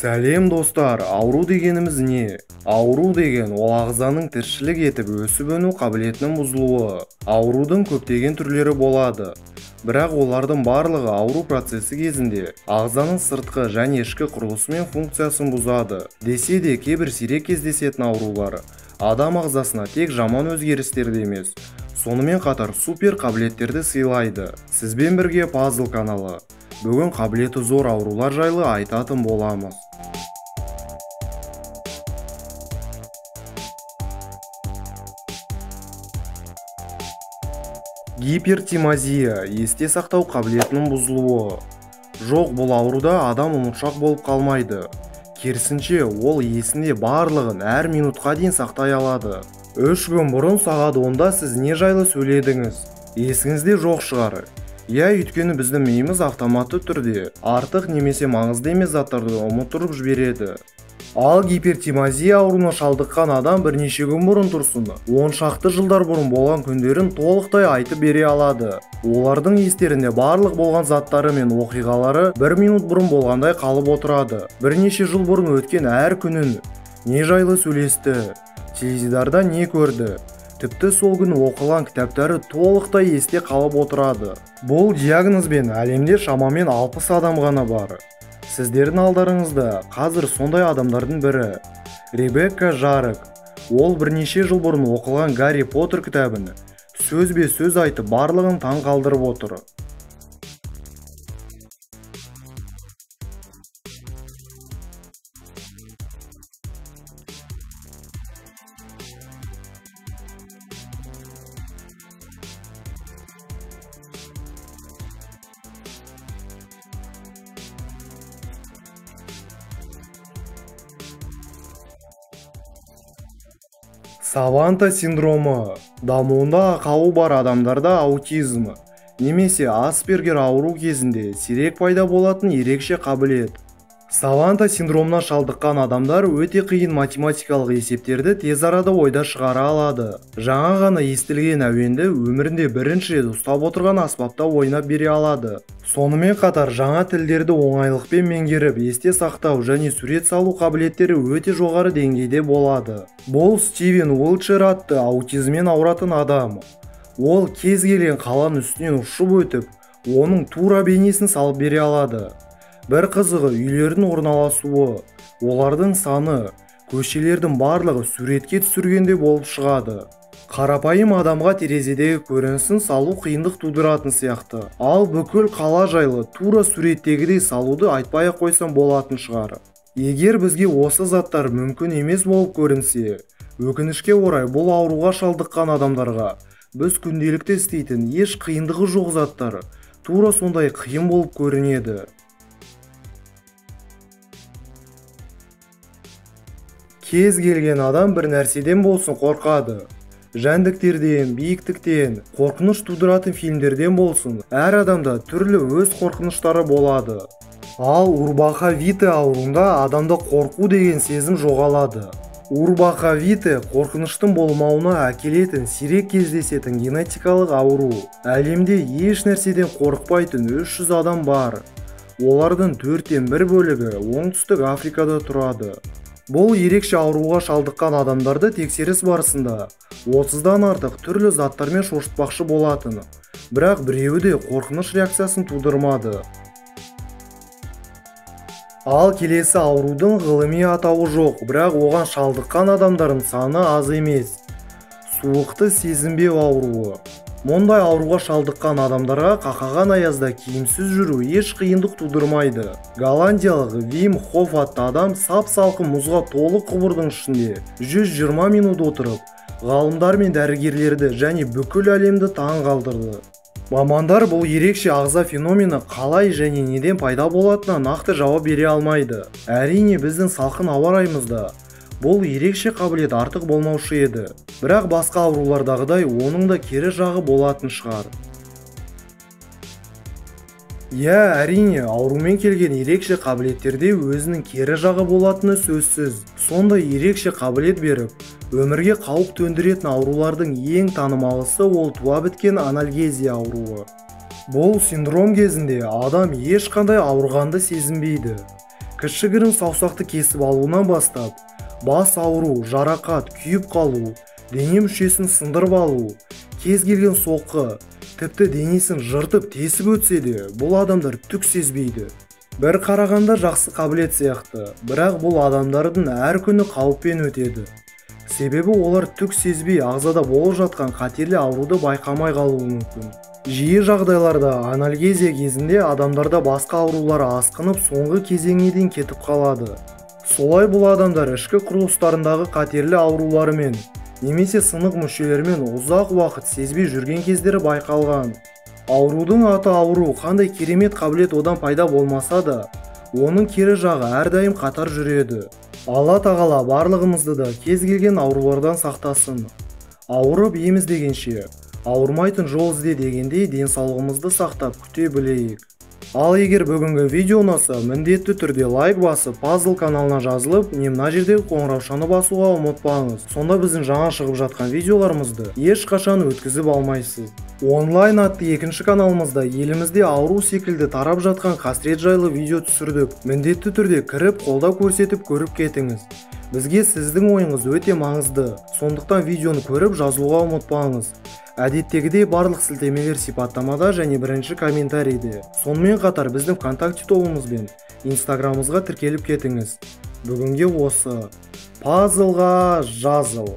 Сәлем достар, ауру дегеніміз не? Ауру деген ол ағзаның тіршілік етіп өсіп-өну қабілетінің бұзылуы. Аурудың көптеген түрлері болады. Бірақ олардың барлығы ауру процесі кезінде ағзаның сыртқы және ішкі құрылысы мен функциясын бұзады. Десе де кейбір сирек кездесетін аурулар адам ағзасына тек жаман өзгерістерді емес, сонымен қатар супер қабілеттерді сыйлайды. Сізбен бірге Пазл каналы. Бүгін қабілеті зор аурулар жайлы айтатын боламыз. Гипертимазия, есте сақтау қабілетінің бұзылуы. Жоқ, бұл ауруда адам ұмытшақ болып қалмайды. Керісінше, ол есінде барлығын әр минутқа дейін сақтай алады. 3 күн бұрын сағат 10-да сіз не жайлы сөйледіңіз? Есіңізде жоқ шығар. Өйткені біздің миымыз автоматты түрде артық немесе маңызды емес заттарды ұмыттырып жібереді. Ал гипертимазия ауруына шалдыққан адам бірнеше күн бұрын тұрсын, 10 шақты жылдар бұрын болған күндерін толықтай айтып бере алады. Олардың естерінде барлық болған заттары мен оқиғалары 1 минут бұрын болғандай қалып отырады. Бірнеше жыл бұрын өткен әр күнін не жайлы сөйлесті, теледидарда не көрді, тіпті сол күні оқылған кітаптары толықтай есте қалып отырады. Бұл диагнозбен әлемде шамамен 60 адам ғана бар. Сіздердің алдарыңызда қазір сондай адамдардың бірі Ребекка Жарк. Ол бірнеше жыл бұрын оқылған Гарри Поттер кітабын сөзбе-сөз айтып барлығын таң қалдырып отыр. Саванта синдромы. Дамуында ақауы бар адамдарда аутизм немесе Аспергер ауру кезінде сирек пайда болатын ерекше қабілет. Саванта синдромына шалдыққан адамдар өте қиын математикалық есептерді тез арада ойда шығара алады. Жаңа ғана естілген әуенді өмірінде бірінші рет ұстап отырған аспапта ойнап бере алады. Сонымен қатар жаңа тілдерді оңайлықпен меңгеріп, есте сақтау және сурет салу қабілеттері өте жоғары деңгейде болады. Бұл Стивен Уилчер атты аутизммен ауыратын адам. Ол кез келген қаланың үстінен ұшып өтіп, оның тура бейнесін салып бере алады. Бір қызығы үйлердің орналасуы, олардың саны, көшелердің барлығы суретке түсіргенде болып шығады. Қарапайым адамға терезедегі көрінісін салу қиындық тудыратын сияқты. Ал бүкіл қала жайлы тура суреттегідей салуды айтпай-ақ қойсам болатын шығар. Егер бізге осы заттар мүмкін емес болып көрінсе, өкінішке орай бұл ауруға шалдыққан адамдарға біз күнделікті істейтін еш қиындығы жоқ заттар тура сондай қиын болып көрінеді. Кез келген адам бір нәрседен болсын қорқады. Жәндіктерден, биіктіктен, қорқыныш тудыратын фильмдерден болсын, әр адамда түрлі өз қорқыныштары болады. Ал урбахавиты ауруында адамда қорқу деген сезім жоғалады. Урбахавиты қорқыныштың болмауына әкелетін сирек кездесетін генетикалық ауру. Әлемде еш нәрседен қорықпайтын 300 адам бар. Олардың 4-тен 1 бөлігі оңтүстік Африкада тұрады. Бұл ерекше ауруға шалдыққан адамдарды тексеріс барысында 30-дан артық түрлі заттармен шошытпақшы болатын. Бірақ біреуі де қорқыныш реакциясын тудырмады. Ал келесі аурудың ғылыми атауы жоқ, бірақ оған шалдыққан адамдардың саны аз емес. Суықты сезінбеу ауруы. Мұндай ауруға шалдыққан адамдарға қақаған аязда киімсіз жүру еш қиындық тудырмайды. Голландиялық Вим Хоф атты адам сап-салқын мұзға толы құбырдың ішінде 120 минут отырып, ғалымдар мен дәрігерлерді және бүкіл әлемді таң қалдырды. Мамандар бұл ерекше ағза феномені қалай және неден пайда болатынына нақты жауап бере алмайды. Әрине, біздің салқын ауа райымызда бұл ерекше қабілет артық болмаушы еді. Бірақ басқа аурулардағыдай оның да кері жағы болатын шығар. Әрине, аурумен келген ерекше қабілеттерде өзінің кері жағы болатыны сөзсіз. Сондай ерекше қабілет беріп, өмірге қауіп төндіретін аурулардың ең танымалысы ол туа біткен анальгезия ауруы. Бұл синдром кезінде адам ешқандай ауырғанды сезінбейді. кішігірім саусақты кесіп алуынан бастап, бас ауру, жарақат, күйіп қалу, дене мүшесін сындырып алу, кез келген соққы, тіпті денесін жыртып тесіп өтсе де, бұл адамдар түк сезбейді. Бір қарағанда жақсы қабілет сияқты, бірақ бұл адамдардың әр күні қауіппен өтеді. Себебі олар түк сезбей ағзада болып жатқан қатерлі ауруды байқамай қалуы мүмкін. Жиі жағдайларда анальгезия кезінде адамдарда басқа аурулар асқынып соңғы кезеңіне дейін кетіп қалады. Солай бұл адамдар ішкі құрылыстарындағы қатерлі ауруларымен немесе сынық мүшелерімен ұзақ уақыт сезбей жүрген кездері байқалған. Аурудың аты ауру, қандай керемет қабілет одан пайда болмаса да, оның кері жағы әрдайым қатар жүреді. Алла тағала барлығымызды да кез келген аурулардан сақтасын. Ауырып ем іздегенше, ауырмайтын жол ізде дегендей денсаулығымызды сақтап күте білейік. Ал егер бүгінгі видео ұнаса, міндетті түрде лайк басып, Puzzle каналына жазылып, не мына жердегі қоңыраушаны басуға ұмытпаңыз. Сонда біздің жаңа шығып жатқан видеоларымызды ешқашан өткізіп алмайсыз. Онлайн атты екінші каналымызда елімізде ауру секілді тарап жатқан қасірет жайлы видео түсірдік. Міндетті түрде кіріп, қолдау көрсетіп көріп кетіңіз. Бізге сіздің ойыңыз өте маңызды. Сондықтан видеоны көріп жазылуға ұмытпаңыз. Әдеттегідей барлық сілтемелер сипаттамада және бірінші комментарийде. Сонымен қатар біздің ВКонтакте тобымыз бен Инстаграмымызға тіркеліп кетіңіз. Бүгінге осы. Puzzleға жазыл.